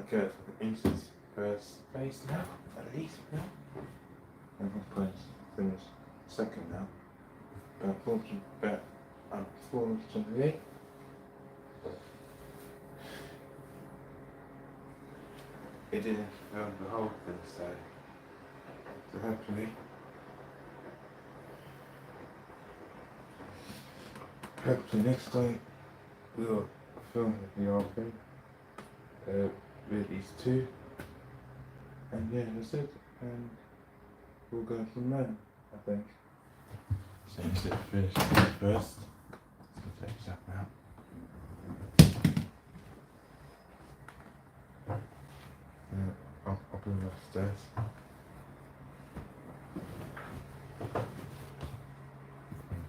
Okay, Indesit first place now, at least now. And Hotpoint finished second now. Unfortunately, it didn't film the whole thing, so hopefully next time we'll film the whole thing with these two, and yeah, that's it, and we'll go from there, I think. So Indesit finished first. Let's go take that now. I'll bring it upstairs.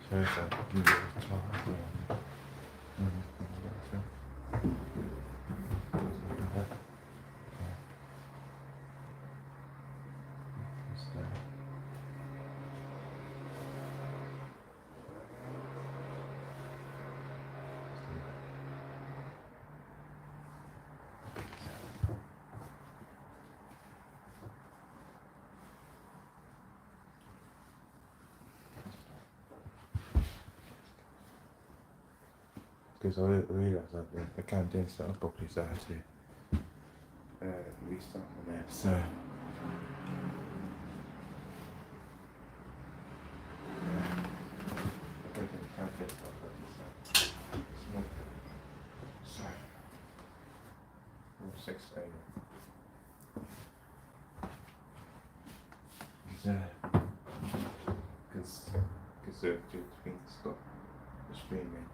Shows that you get the top. Because I realised that the condenser up properly, so I had to restart from there. So six because the things stop the streaming.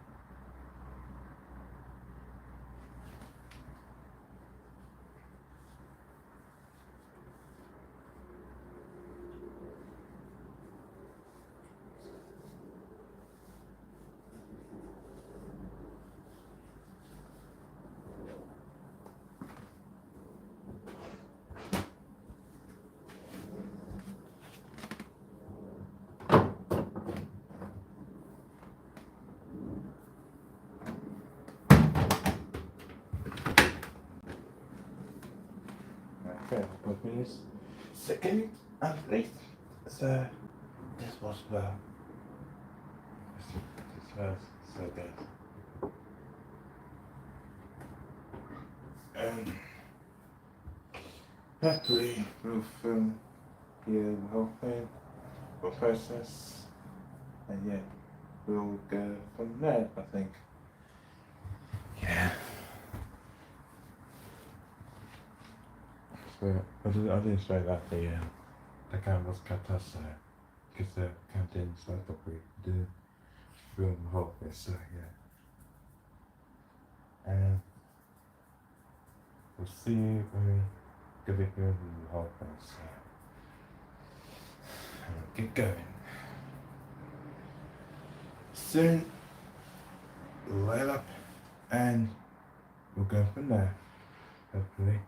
Okay, put me this second at least. So this was well. This was so good. Hopefully we'll film the whole thing, we'll process, and yeah, we'll go from there, I think. Yeah. So I didn't show that the camera's cut us, so because the condenser I thought we do film the whole thing, so yeah. And we'll see you when we get it here the whole thing, so get going. Soon we'll light up and we'll go from there, hopefully.